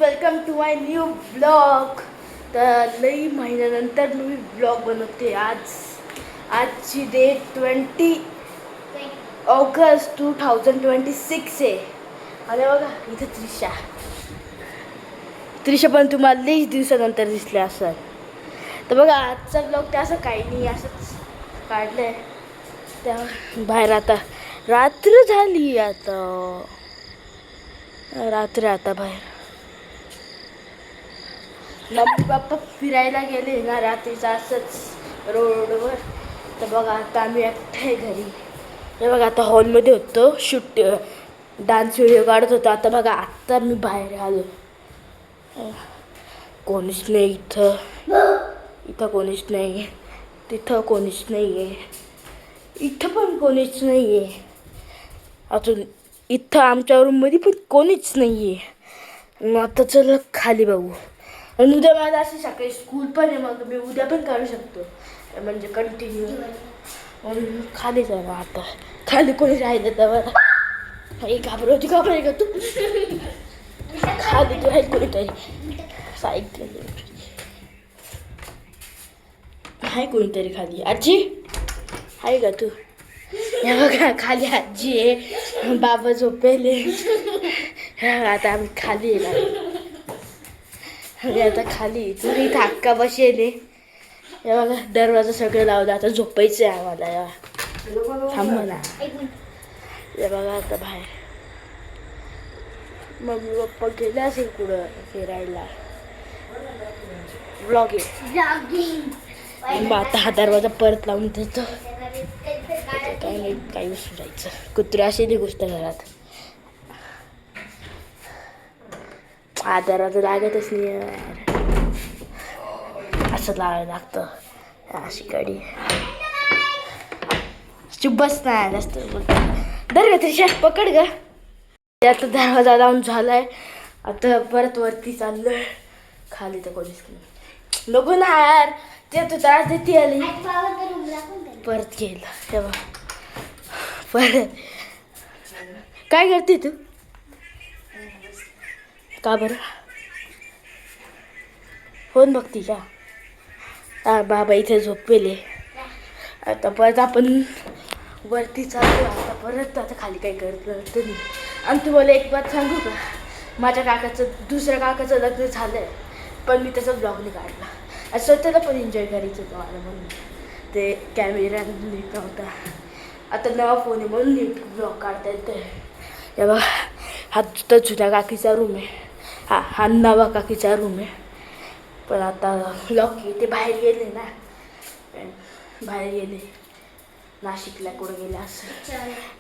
Welcome to my new blog. तर लई महिन्यानंतर मी ब्लॉग बनवते. आजची डेट 20 ऑगस्ट 2026 आहे. आणि बघा इथं त्रिशा पण तुम्हाला लईच दिवसानंतर दिसले असेल. तर बघा आजचा ब्लॉग ते असं काही नाही, असंच काढलं आहे. त्या बाहेर आता रात्र झाली, आता बाहेर मम्मी पप्पा फिरायला गेले ना रात्रीचं असंच रोडवर. तर बघा आता आम्ही एकटे घरी. हे बघा आता हॉलमध्ये होतो, डान्स व्हिडिओ काढत होतो. आता बघा आत्ता मी बाहेर आलो. कोणीच नाही इथं कोणीच नाही, तिथं कोणीच नाही आहे, इथं पण कोणीच नाही आहे. अजून इथं आमच्या रूममध्ये पण कोणीच नाही आहे. मग आता चला खाली बघू. आणि उद्या माझं अशी सकाळी स्कूल पण आहे, मग मी उद्या पण काढू शकतो, म्हणजे कंटिन्यू. म्हणून खाली जाणार आता. खाली कोणी राहिलं तर बरं. घाबरवती का तू? खाली तू राहील कोणीतरी सायकल आहे, कोणीतरी खाली. आजी आहे का तू? हे बघा खाली आजी आहे, बाबा झोपेले. आता आम्ही खाली येणार. आता खाली तुम्ही इथं हक्का बसेले. हे बघा दरवाजा सगळं लावलं. आता झोपायचं आहे आम्हाला. थांब ना. हे बघा आता बाहेर मम्मी पप्पा गेले असेल कुठं फिरायला. ब्लॉगिंग. आता हा दरवाजा परत लावून देतो. काही नाही, काही विसरायचं. कुत्रे असे नाही गोष्ट घरात. हा दरवाजा लागतच नाही यार, असं लावायला लागतं. अशी कडी चुब्बस नाही जास्त दर त्रिशा पकड ग. आता दरवाजा लावून झालाय. आता परत वरती चाललोय. खाली तर कोणीच नाही. नको ना यार, ते तू त्रास देते आली. परत गेलं तेव्हा. परत काय करते तू? का बरं फोन बघती का? बाबा इथे झोपेले. आता परत आपण वरती चाललो. आता परत आता खाली काही करत नाही. आणि तुम्हाला एक बात सांगू का, माझ्या दुसऱ्या काकाचं लग्न झालं आहे, पण मी त्याचा ब्लॉग नाही काढला. आणि स्वतःला पण एन्जॉय करायचं होतं मला, म्हणून ते कॅमेरा नीट नव्हता. आता नवा फोन आहे म्हणून नीट ब्लॉग काढता येतं. हे बघा हा तर जुन्या काकीचा रूम आहे. हा नवा काकीचा रूम आहे. पण आता ब्लॉग ते बाहेर गेले ना, बाहेर गेले नाशिकला, कुठं गेले असं.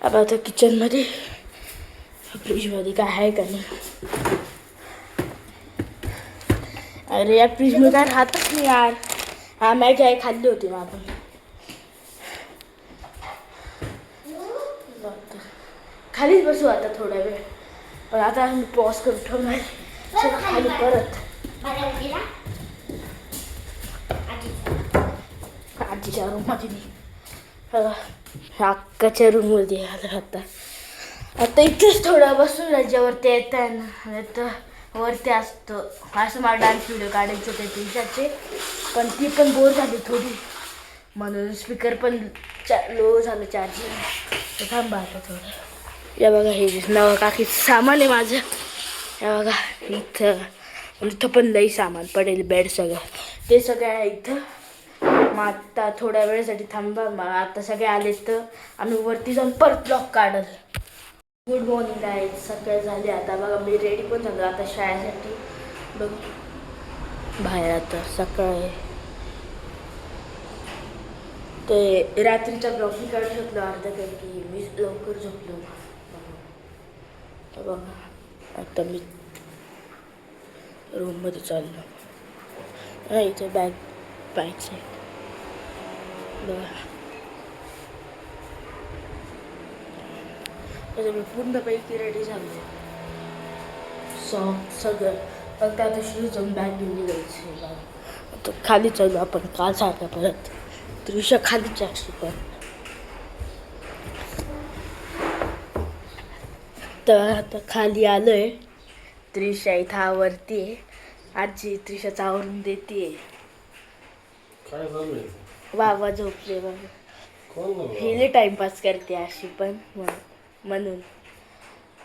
आता आता किचनमध्ये फ्रीजमध्ये काय आहे का नाही. अरे या फ्रीजमध्ये काय राहतच नाही यार. हा मॅगी आहे, खाल्ली होती मग आपण. खालीच बसू आता थोडा वेळ. पण आता मी पॉज करून ठेवणार. खाली परत आजीच्या रूममध्ये मी अक्काच्या रूममध्ये आलं. आता इथेच थोडा बसून राज्यावरती येत आहे ना, तर वरती असतं. असं मला डान्स व्हिडिओ काढायचे ते दिवसाचे, पण ती पण बोर झाली थोडी, म्हणून स्पीकर पण लो झालं चार्जिंग. थांबा आता थोडं. या बघा हे नवं काकीचं सामान आहे माझं. या बघा इथं पण लई सामान पडेल, बेड सगळं ते सगळं आहे इथं. मग आता थोड्या वेळेसाठी थांबा. मग आता सगळे आले तर आम्ही वरती जाऊन परत ब्लॉग काढल. गुड मॉर्निंग आहे, सकाळ झाली. आता बघा मी रेडी पण झालो आता शाळेसाठी. बघ बाहेर आता सकाळ आहे. ते रात्रीचा ब्लॉग मी काढू शकलो अर्धा, कारण की मी लवकर झोपलो. बघा आता मी रूममध्ये चाललो. इथे बॅग पाहिजे बघा. मी पूर्णपैकी रेडी झालो. सॉक्स सगळं, फक्त आता शूज जाऊन बॅग घेऊन जायची. आता खाली चालू आपण काल सारखं परत. त्रिशा खालीच असते पण. तर आता खाली आलोय. त्रिशा इथं वरती आहे. आजी त्रिशाचा आवरून देते. बाबा झोपले बाबा. हिले टाइमपास करते अशी पण म्हणून.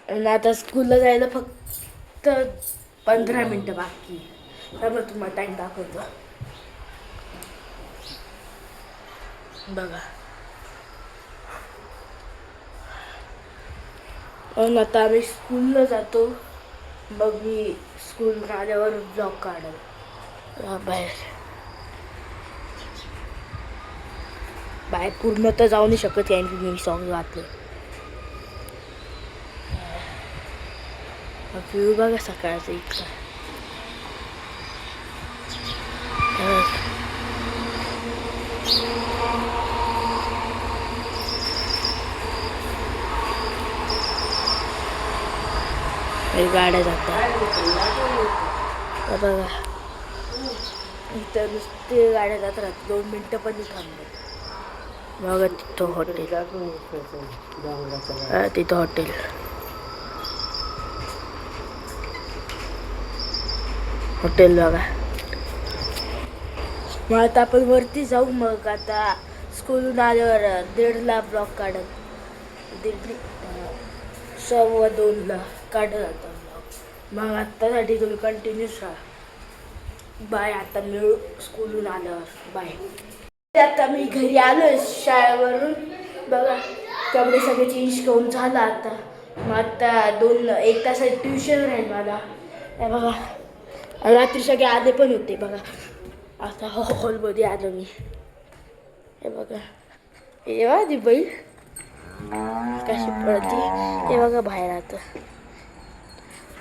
आणि आता स्कूलला जायला फक्त 15 मिनटं बाकी. त्यामुळे तुम्हाला टाइम दाखवतो बघा. आणि आता आम्ही स्कूलला जातो. मग मी स्कूल आल्यावर ब्लॉग काढल. बाहेर पूर्ण तर जाऊ नाही शकत कारण की मी सॉंग घातले. व्ह्यू बघा सकाळचा इतका. गाड्या जातात बघा. इथं नुसते गाड्या जात राहतात. 2 मिनटं पण नाही थांबत. बघा तिथं हॉटेल. तिथं हॉटेल. हॉटेल बघा. मग आता आपण वरती जाऊ. मग आता स्कूलून आल्यावर 1:30ला ब्लॉग काढत. 1:15 काढत आता ब्लॉग. मग आत्तासाठी तुम्ही कंटिन्यूच राहा. बाय. आता मिळू स्कूलून आल्यावर. बाय. आता मी घरी आलोय शाळेवरून. बघा कपडे सगळे चेंज करून झालं आता. मग आता 1 तासाची ट्युशन राहील मला. हे बघा रात्री सगळे आले पण होते बघा. आता हॉलमध्ये आलो मी. हे बघा. हे बघा ती बैल कशी पळते. हे बघा बाहेर.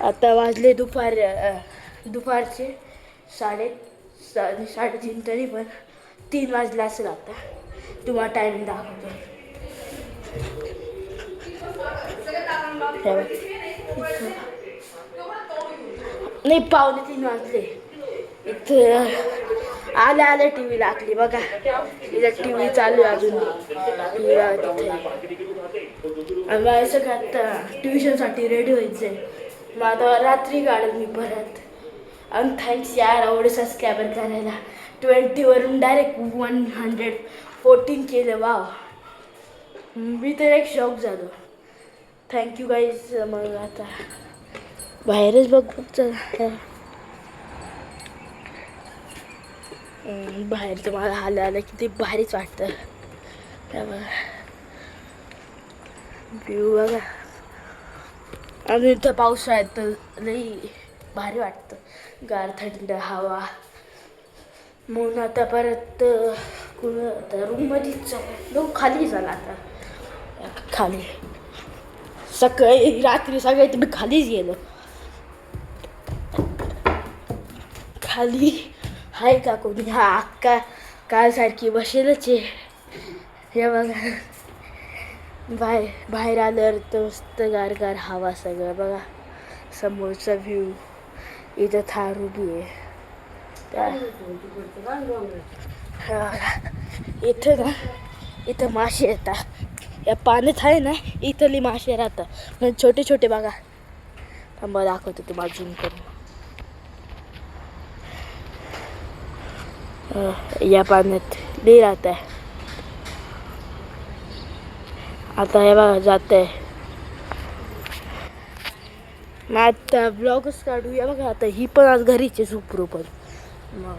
आता वाजले दुपारचे 3:30 तरी पण 3 वाजले असेल. आता तुम्हाला टायमिंग दाखवतो. नाही 2:45 वाजले. इथं आल्या टी व्ही लागली बघा. इथं टी व्ही चालू आहे अजून. तिथे सगळं आता ट्युशनसाठी रेडी व्हायचं आहे. मग आता रात्री काढेल मी परत. आणि थँक्स यार एवढे सबस्क्रायबर करायला. 20 वरून डायरेक्ट 114 केलं. वाव. मी तर एक शॉक झालो. Thank you guys. मग आता बाहेरच बघ. बाहेरचं मला आलं किती भारीच वाटतं. व्ह्यू बघा. आणि इथं पावसाळ्यात तर लई भारी वाटतं. गार थंड हवा. म्हणून आता परत आता रूममध्येच खाली झाला. आता खाली सकाळी रात्री सगळे तुम्ही खालीच गेलो. खाली आहे का कोणी? हा अक्का कालसारखी बसेलच आहे. हे बघा बाहेर आल्यावर तर मस्त गार हवा सगळं बघा. समोरचा व्ह्यू. इथं थार उभी आहे. इथं ना इथं मासे येतात. या पाण्यात आहे ना इथली मासे राहतात. म्हणजे छोटे छोटे बघा. थांबा दाखवतो तुम्हाला झूम करून. या पाण्यात लई राहत आहे. आता हे बघा जात आहे. मग आता ब्लॉगच काढूया बघा. आता ही पण आज घरीच आहे सुप्रू पण. मग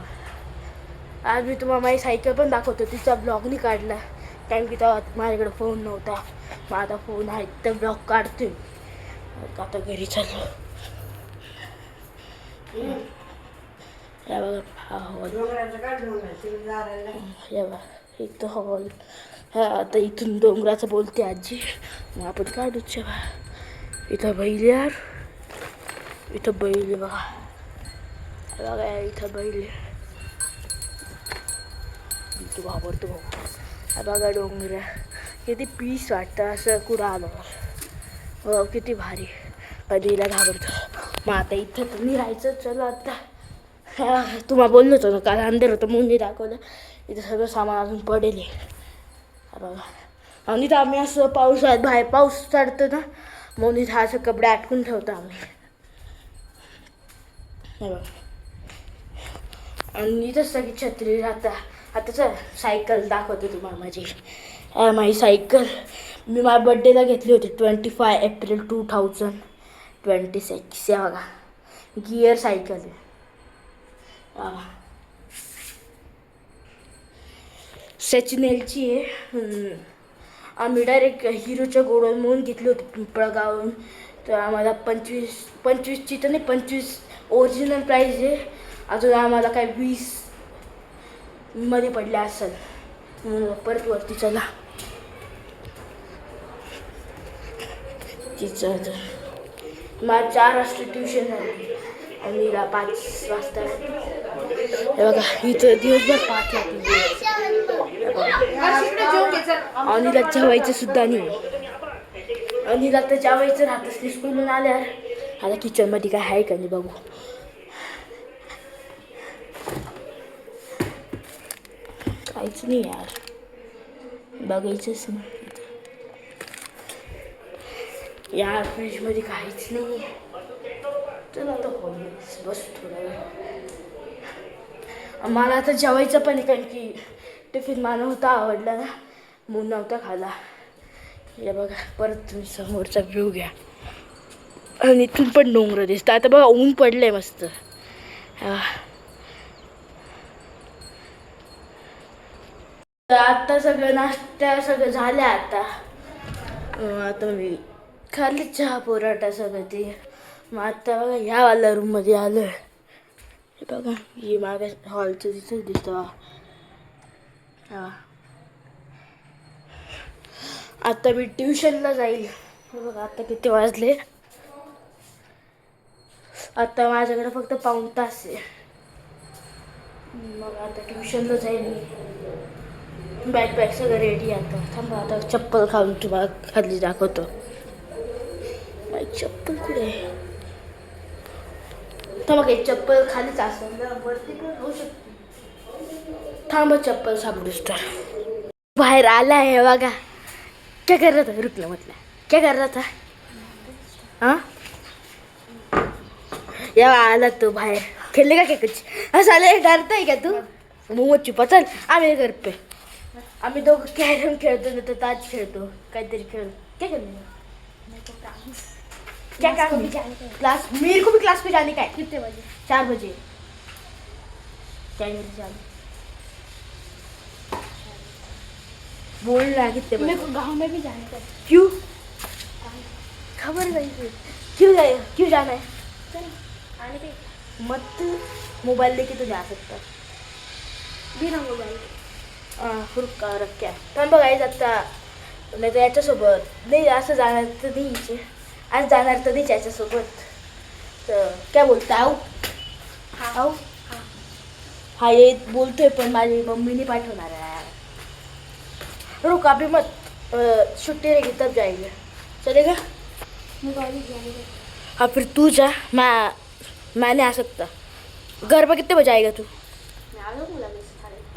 आज मी तुम्हाला माझी सायकल पण दाखवतो. तिचा ब्लॉग नाही काढला कारण की तेव्हा माझ्याकडे फोन नव्हता. मग आता फोन आहे तर ब्लॉग काढतोय. आता घरी चाललो. या बघा हा हॉल. या बघा इथं हॉल. हा आता इथून डोंगराचं बोलते आजी. मग आपण काढूच. इथं बैल यार. इथं बैल बघा. बघा इथं बैल. तू घाबरतो भाऊ. बघा डोंगर. किती पीस वाटतं असं कुठं आलं. किती भारी. कधीला घाबरतो. मग आता इथं तर नाही राहायचं. चला आता तुम्हाला बोललो होतो ना काल अंधेर होतं म्हणून नाही दाखवलं. इथं सगळं सामान अजून पडेल आहे बघा. आणि इथं आम्ही असं पावसाळ्यात बाहेर पाऊस चढतो ना म्हणून इथं असं कपडे आटकून ठेवतो आम्ही. हे बघ. आणि इथंच सगळी छत्री राहता. आता चल सायकल दाखवते तुम्हाला माझी. माझी सायकल मी माझ्या बड्डेला घेतली होती 25 एप्रिल 2026. या बघा गिअर सायकल आहे. सचिनेलची आहे. आम्ही डायरेक्ट हिरोच्या गोडून म्हणून घेतली होती पिंपळगावहून. तर आम्हाला 25ची तर नाही 25 ओरिजिनल प्राईज आहे. अजून आम्हाला काय 20 मध्ये पडले असेल. परत वरती चला. तिचं मला 4 वाजता ट्युशन झाली आणि 5 वाजता. हे बघा इथं दिवसभर 5 अनिला जेवायचं सुद्धा नाही. अनिला तर जेवायचं राहतच नाही स्कूलून आल्यावर. आता किचनमध्ये काय आहे का नाही बघू. काहीच नाही यार, बघायचंच नाही यार. फ्रीजमध्ये काहीच नाही. चला आता बस थोडा वेळ. मला आता जेवायचं पण आहे कारण की टिफिन मला नव्हता आवडला ना म्हणून नव्हता खाला. या बघा परत तुम्ही समोरचा व्ह्यू घ्या आणि इथून पण डोंगर दिसतं. आता बघा ऊन पडलंय मस्त. आता सगळं नाश्ता सगळं झालं. आता मी खाल्ली चहा पराठा सगळं ते. मग आता बघा ह्या वाला रूममध्ये आलो आहे. हे बघा हे मागे हॉलचं तिथं दिसतं. आता मी ट्युशनला जाईल. हे बघा आता किती वाजले. आता माझ्याकडे फक्त 1.5 तास आहे. मग आता ट्युशनला जाईल मी. बॅग सगळं रेडी आता. थांबा आता चप्पल खाऊन तुम्हाला खाली दाखवतो. चप्पल कुठे थांबा काही चप्पल खालीच असेल वरती पण होऊ शकते. थांबा चप्पल सापडूस तर. बाहेर आला आहे बघा. क्या कर रहा था? रुकला म्हटलं क्या कर रहा था? हाँ या आला तो बाहेर. खेळले का कुछ असं आलं डरताय का तू? मग चुपा चल आम्ही घर पे. आम्ही दोघं कॅरम खेळतो नाही तर ताज खेळतो काहीतरी खेळ. क्या खेळतो? क्या काम क्लास मेरे को भी क्लास पे जाने का है. कितने बजे? 4 बजे. क्या जाने बोल रहा है कितने बजे? मेरे को गाँव में भी जाने का. क्यों? खबर नहीं. क्यों जाना है? चल आने के. मत मोबाइल लेके तो जा सकता. बिना मोबाइल रुका रख क्या पण बघायचं आता. नाही तर याच्यासोबत नाही असं जाणार तर नाही. आज जाणार तर नाही याच्यासोबत. तर क्या बोलता आऊ आऊ. हा ये बोलतोय पण माझी मम्मीने पाठवणार आहे. रुक अभी मत. छुट्टी रहेगी तब जाएंगे. चलेगा? हाँ फिर तू जा. मैं नहीं आ सकता. घर पर कितने बजे आएगा तू?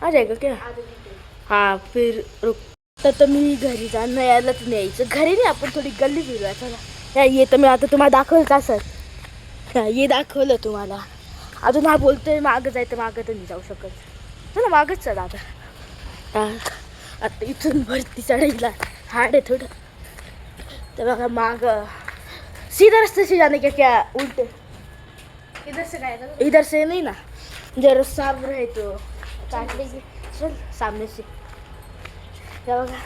आ जाएगा क्या? हाँ फिर रुक. तर मी घरी जाणं यायलाच नाही यायचं. घरी नाही आपण थोडी गल्ली फिरूया चला. ये तर मी आता तुम्हाला दाखवलं का सर? ये दाखवलं तुम्हाला. अजून हा बोलतोय मागं जायचं. मागं तर नाही जाऊ शकत. चला मागच चला आता. आता इथून वरती चढायला हार्ड आहे थोडं. तर बघा माग सीधा रास्ते से जाने का क्या उल्टे? इधर से जाएगा. इधर से नहीं ना जरा साफ रहे तो चल सामने से. बघा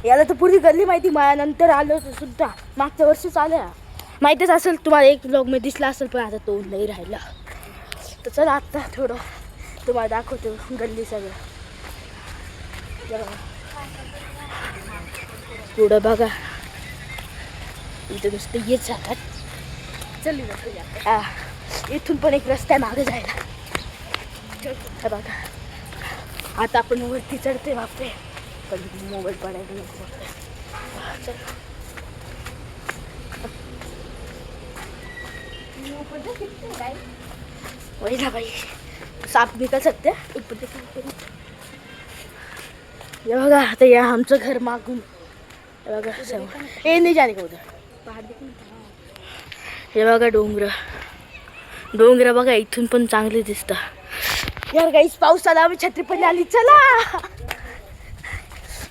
याला तर पूर्वी गल्ली माहिती. माझ्यानंतर आलो होतं सुद्धा. मागच्या वर्षीच आलं. माहितीच असेल तुम्हाला. एक ब्लॉग मध्ये दिसला असेल पण आता तो नाही राहिला. तर चला आत्ता थोडं तुम्हाला दाखवतो गल्ली सगळं. पुढं बघा इथं नुसतं येत जातात. चल इथून पण एक रस्ता मागे जायला. बघा आता आपण वरती चढते. बापरे पण मोबाईल पडायला नको. चल वही ना भाई सांप निकल सकते हैं. ये बघा आता या आमचं घर मागून बघा ए नाही जाने का उधर. हे बघा डोंगर डोंगर बघा इथून पण चांगले दिसतात यार. गाईस पाऊस आला, आम्ही छत्री पण आली. चला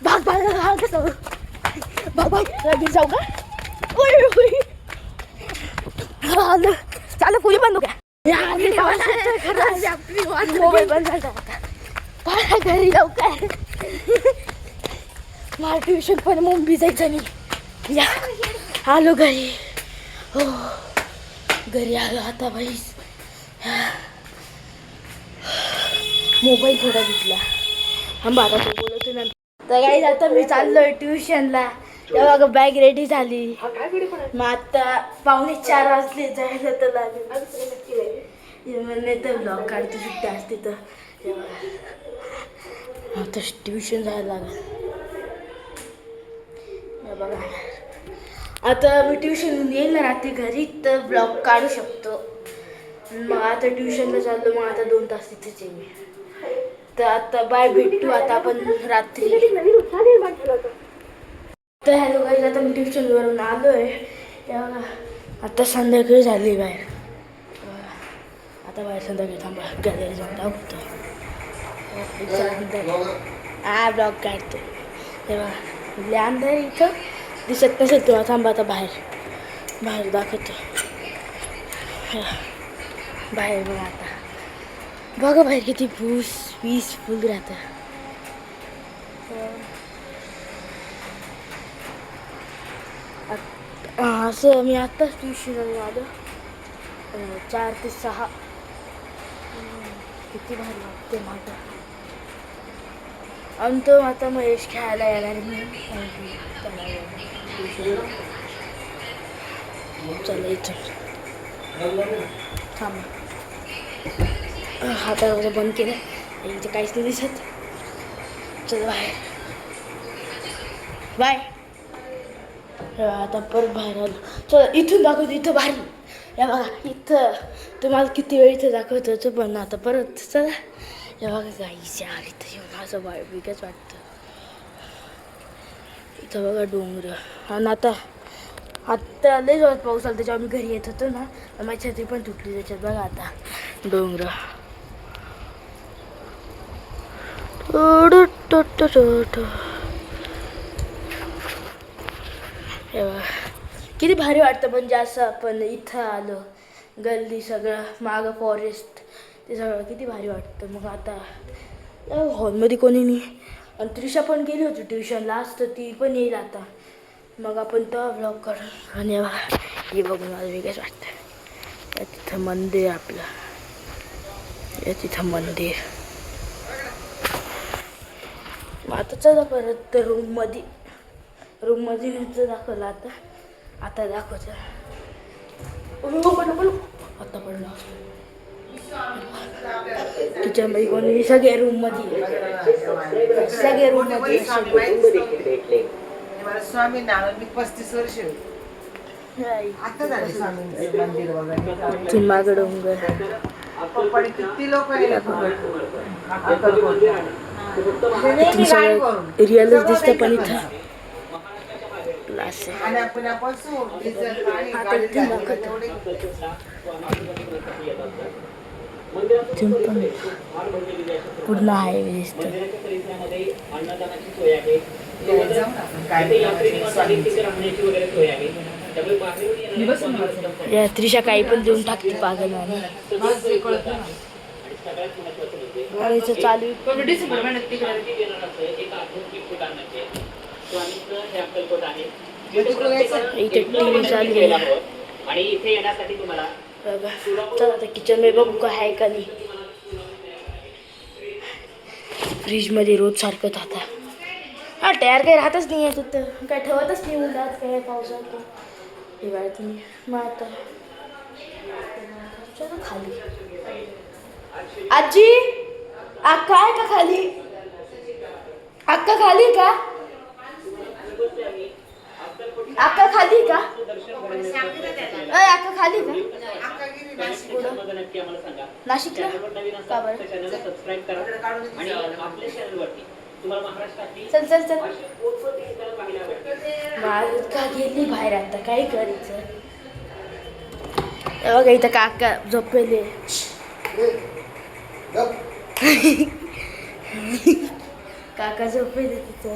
भाग भाग भाग कसं भाग भाग लगेच जाऊ का. चालू पुली बंद मोबाईल बंद झाला आता. घरी जाऊ काय. मला ट्युशन पण मुंबई जायचं नाही. या आलो घरी. हो घरी आलो आता. बाई मोबाईल थोडा घेतला. थांबा आता बोलतो ना. तर काही आता मी चाललोय ट्युशनला. तेव्हा बघा बॅग रेडी झाली. मग आता 3:45 वाजले जायला तर लागेल. नाही तर ब्लॉग काढतो सुट्टी असते तर. आता ट्युशन जायला लागेल. बघा आता मी ट्युशन येईल ना रात्री घरी तर ब्लॉग काढू शकतो. मग आता ट्युशनला चाललो. मग आता 2 तास तिथेच आहे मी. तर आता बाय भेटू आता आपण रात्री. तर हॅलो गाईज आता मी ट्युशनवरून आलो आहे. तेव्हा आता संध्याकाळी झाली बाहेर. आता बाहेर संध्याकाळी थांबा गॅलरी जाऊन दाखवतो. ब्लॉग काढतो तेव्हा अंधार इथं दिसत नसेल तेव्हा. थांबा आता बाहेर दाखवतो. बाहेर बघा आता. बघा बाहेर किती पीसफुल राहतं. असं मी आत्ताच ट्युशनवरून आलो. 4 ते 6 किती भारी वाटते माझं. आणि तो आता महेश खेळायला येणार मी. चला इथं थांब. हाताला बंद केलं. इथे काहीच नाही दिसत. चल बाय. आता परत बाहेर आलो. चला इथून दाखवतो. इथं भारी या बघा. इथं तुम्हाला किती वेळ इथं दाखवत होतं पण आता परत चला. या बघा गाईस यार इथं येऊन असं वेगळंच वाटतं. इथं बघा डोंगर. आणि आत्ता लय जोरात पाऊस आला त्याच्यावर मी घरी येत होतो ना. माझी छत्री पण तुटली त्याच्यात. बघा आता डोंगर. किती भारी वाटतं म्हणजे असं आपण इथं आलो. गल्ली सगळं मागं फॉरेस्ट ते सगळं किती भारी वाटतं. मग आता हॉलमध्ये कोणी नाही. आणि त्रिशा पण गेली होती ट्युशनला आज तर ती पण येईल आता. मग आपण तो ब्लॉग करू. आणि हे बघून मला वेगळंच वाटतं. या तिथं मंदिर आपलं. या तिथं मंदिर. मग आता चला परत रूममध्ये नुसतं दाखवलं. आता दाखवतं. आता पडलं किचनमध्ये कोणी. सगळे रूममध्ये स्वामी नारायण मी 35 वर्ष आता झाले स्वामींचं मंदिर वगैरे. मागं डोंगर. किती लोक रिअलच दिसतं पण इथं आणि आपण पूर्ण हायवे दिसतं. या त्रिशा काही पण देऊन टाकते पागल. आणि इथं चालू इथे टीव्ही चालू आहे. आणि इथे येण्यासाठी तुम्हाला चला आता किचन मध्ये बघू काय आहे का नाही. फ्रीजमध्ये रोज सारखं राहतं. तयार काही राहतच नाही आहे तिथं. काय ठेवतच नाही उन्हात काय पावसात हिवाळ्यात नाही. मग आता चला खाली. आजी अक्का आहे का खाली. अक्का खाली का. अक्का खाली का. अक्का खाली का. नाशिकला का बरं. चल चल चल. का गेली बाहेर आता काय करायचं. हे बघा इथं काका झोपलेले. काका झोपलेले तिथं.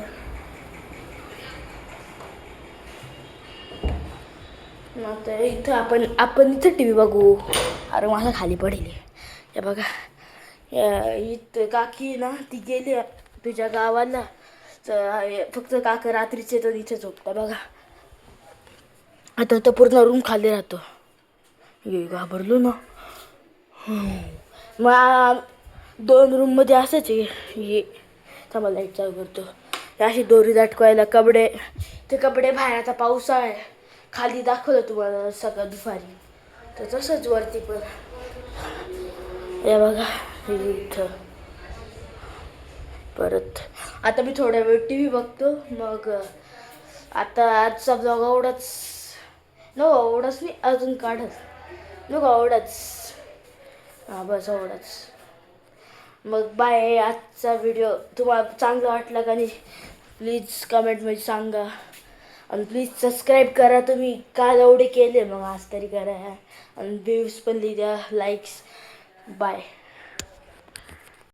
आता इथं आपण इथं टी व्ही बघू. अरे माझा खाली पडेल. हे बघा इथं काकी ना ती गेली तुझ्या गावाला. फक्त काका रात्रीचे तर इथे झोपता बघा. आता तर पूर्ण रूम खाली राहतो. ये घाबरलो ना. मग 2 रूममध्ये असंच आहे. ये थांबा लाईट चालू करतो. अशी दोरी दाटवायला कपडे. ते कपडे बाहेर. आता पावसाळा आहे. खाली दाखवलं तुम्हाला सकाळ दुपारी. तर तसंच वरती पण. या बघा इथं परत. आता मी थोड्या वेळ टी व्ही बघतो. मग आता आजचा ब्लॉग एवढाच नाही अजून काढत एवढाच. हां बस एवढाच. मग बाय. आजचा व्हिडिओ तुम्हाला चांगला वाटला का नाही प्लीज कमेंटमध्ये सांगा. आणि प्लीज सबस्क्राईब करा. तुम्ही काल एवढे केले मग आज तरी करा. आणि व्ह्यूज पण लिहा. लाईक्स. बाय.